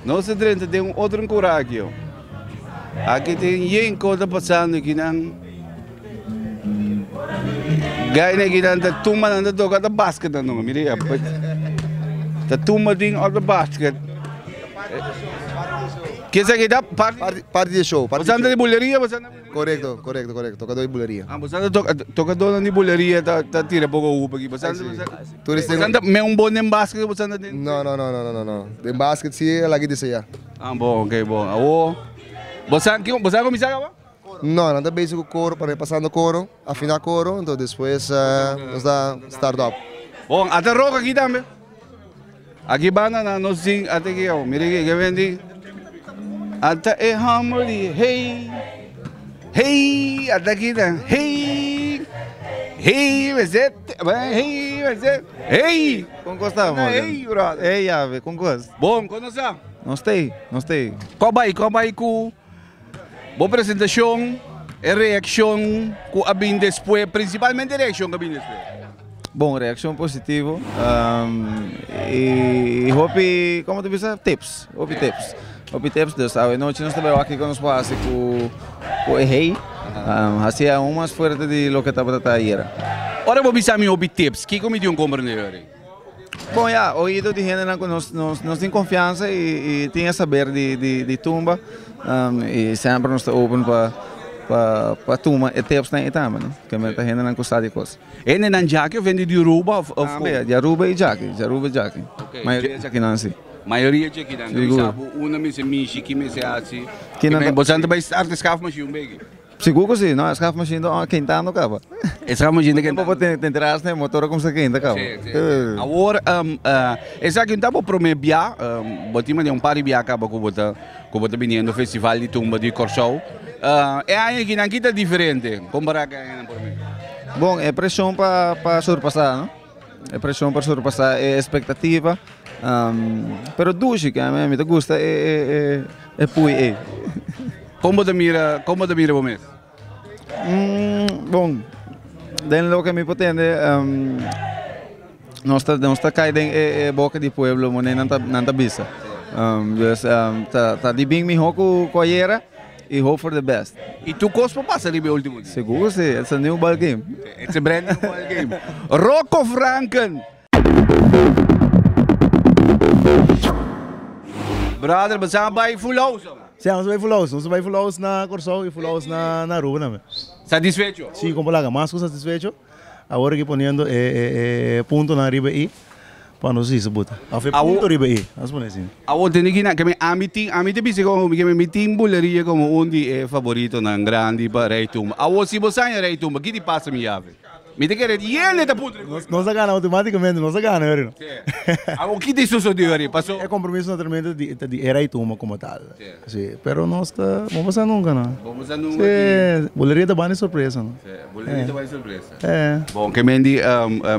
Nós tem um outro coragem. Aqui tem um coisa passando aqui não. Gaya aqui não, tá tuma não toca da basket não, mire. Tá tuma ding out the basket. Que é que dá Parte de show. Você anda de buleria, Correto. Tocador de buleria. Ah, você anda tocador de buleria, tá tira pouco upa aqui. Você anda um bom em basket, você anda de... Não. De basket sim, é lá que diz já. Ah, bom, ok, bom. Ah, você começar agora? Não, anda basic o coro, para passando coro, afinar coro, então depois nos dá start-up. Bom, até rock aqui também. Aqui banana, nós sim, até aqui, ó. Mira aqui, que vende. Até é harmony, hey, até aqui, né? Hey, hey. Com gosto, mano. Hey, brother. Hey, ave, com gosto. Bom, quando você? Não sei. Como vai com boa apresentação, reação com a bem depois, principalmente reação com a bem depois. Bom, reação positiva. E hope, como tu disse, tips. Hope tips, dus a noite nós também aqui com os passos com o Hey. Assim é umas fora de lo que estava ayer. Ora vou pensar em hope tips, que como idioma compreender? Bom, já, ouído de gente nós tem confiança e tem a saber de tumba e sempre nós estamos open para tumba e tips na etapa, né? Que a gente não custa de coisa. E nem jaque vende de Aruba ou de Aruba e jaque, maioria jaque não assim. Maioria de aqui, sabe? Uma me se mishi, que me se assim. Que não você anda para estar descalço mas um bem. Seguro que sim, não, as carros machine quentando acaba. Essa machine que não pode entrar né, motor como se quenta acaba. Agora, essa que estava para me viajar, botima de par de viajar acaba com bota vindo festival de tumba de Corsol. É aí que não kita diferente, comparar com a por mim. Bom, é pressão para surpassar, não? É pressão para surpassar, é expectativa. Pero duche que a mim me gusta é pui. Como te mira o mês? Bom, dentro do que me pretende, nós está caindo em boca de pueblo, mas não está bisa. Tá de bem melhor com a era e hope for the best. E tu cospa passa ali o último dia? Seguro sim, it's a new ball game. It's a brand new ball game. Rocco Franken. Brother, você vai full house? Sim, nós vai full house na Corsol e full house na Aruba também. Satisfecho? Sim, como lá, mais satisfecho. Agora que ponendo ponto na riba aí, para nós isso buta. A fe ponto riba aí, as põe assim. Agora tem que na que me amite bise como que me meeting buleria como um de favorito na grande para Reitum. Agora se você é Reitum, que te passa minha ave? Me te querer ele da puta. Nós ganhamos automaticamente, nós ganhamos. O que te sucedeu aí? Passou? É compromisso naturalmente de era e tuma como tal. Sim, pero nós tá, vamos a nunca, não. Vamos a nunca. Sim, boleria da banda surpresa, não. Boleria da banda surpresa. É. Bom, que mendi,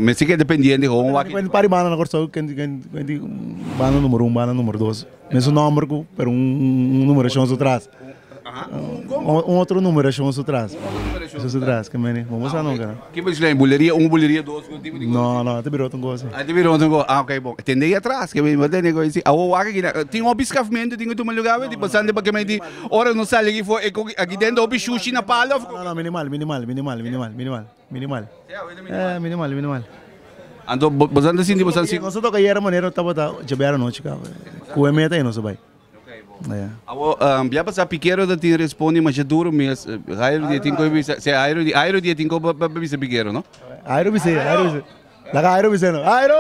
me sei que é dependente como aqui. Quando para banda na Corsol, quando banda número 1, banda número 2. Mesmo número, pero número chão atrás. Outro número chão atrás. Isso atrás, que meni, vamos a nunca. Que você lembra? Boleria 2 com tipo de Não, te virou um gosto. Te virou um gosto. Ok, bom. Tendei atrás, que me bateu nego assim. O aqui tinha um biscafamento, tinha um lugar, tipo, sande para que me di, ora não sai aqui foi aqui dentro o sushi na pala. Não, minimal. É, minimal. Ando, você anda assim, você assim. Nós toca aí era maneira, tava já era noite, cara. Com a meta aí não se vai. Já passa piqueiro da tinha responde mas é duro mesmo. Airo dia tinha que se airo dia tinha que bisa piqueiro, não? Airo bisa. Laga airo bisa não. Airo.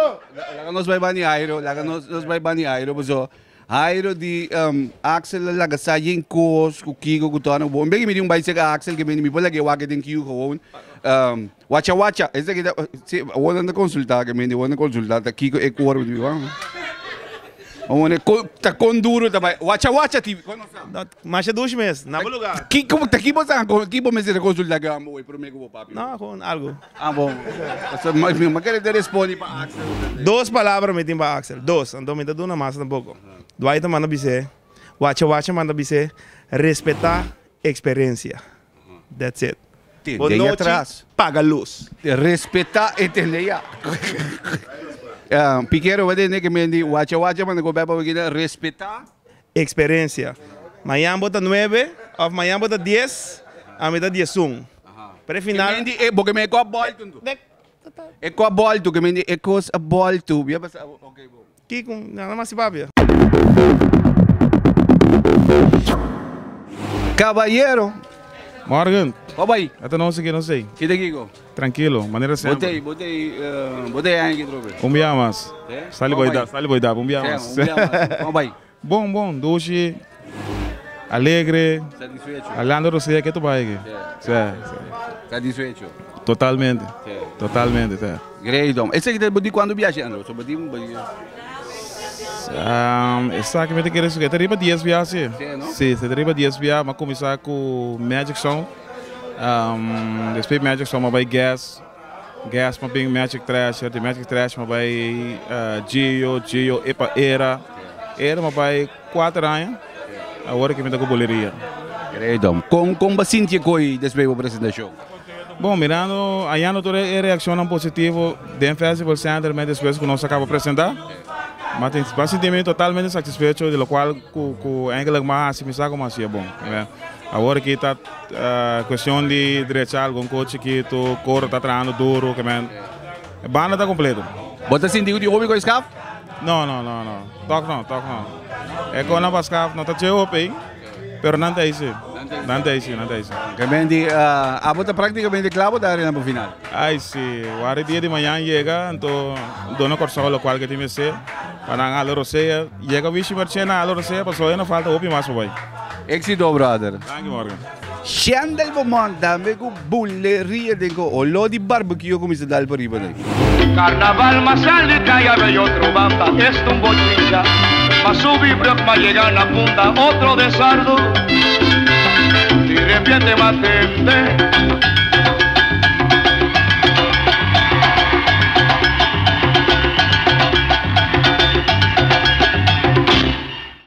Laga nós vai bani airo, mas airo de Axel laga sai em cos, com Kiko com Tano. Bom, bem que me um vai ser Axel que me pode que waga tem que o Wacha. Esse aqui se o anda consultar que me anda consultar Kiko é corpo de tá com duro também. Wacha TV. Mas é 2 meses, na bom lugar. Como tá aqui você a consultar que amo para mim com papi. Não, com algo. Ah, bom. Mas quero te responder para Axel. 2 palavras me tem para Axel. 2. Então me dá uma massa um pouco. Dwight manda bise. Wacha manda bise. Respeitar experiência. That's it. Boa atrás. Paga luz. Respeitar e entender. Piqueiro vai ter que me wacha mas não vai para respeitar experiencia. Mañana bota 9, of mañana bota 10, a mitad 10. Pero final... Porque me eco a ball tu. Eco a ball tu, que me ecos a ball tu. Ya pasa, okay, bom. Kiko, nada más si papia. Caballero. Morgan, Papai, até não sei que não sei. que te Kiko? Tranquilo, maneira sempre. Botei aí que trobe. Mas. É? Sali Vamos boida, mas. Papai, Bom, doce, alegre, satisfecho. alando você que tu vai aqui. Satisfecho. Totalmente, tá. Great, esse aqui te quando viajando, só boti Exatamente que isso que teriba 10 viagens. Sim, não? Sim, teriba 10 viagens, mas começar com Magic Song. Depois Magic Song, mas vai Gas, mas bem Magic Trash, de Magic Trash, mas vai Gio, Epa Era, mas vai 4 anos. Agora que me dá com boleria. Great, com bastante coi depois da apresentação. Bom, mirando, aí não toda a reação positiva do Festival Center, mas depois que nós acabamos de apresentar. Mas tem sentimento totalmente satisfeito, de lo qual com a mais me sabe como assim é bom. Agora que está questão de direito, algum coach que tu corre está treinando duro, que a banda está completa. Bota sentiu de homem com escaf? Não. Toque não. É que não pascaf, não está cheio aí, pero não tem isso. Não tem isso. Que mendi, a bota praticamente clavo da arena para o final. Ai sim, o dia de manhã chega, então dona corção lo qual que tem que ser. Para a Roseia, chega o bicho marchena, a Roseia, passou aí não falta o mais vai. Éxito, brother. Thank you, Morgan. Shandel Bomonda, me go bulleria de go, o lo di barbecue come se dal per riba dai. Carnaval más sale calla de otro banda, esto un bochilla, pa' subir pa' llegar a la punta, otro de sardo, y repente más gente,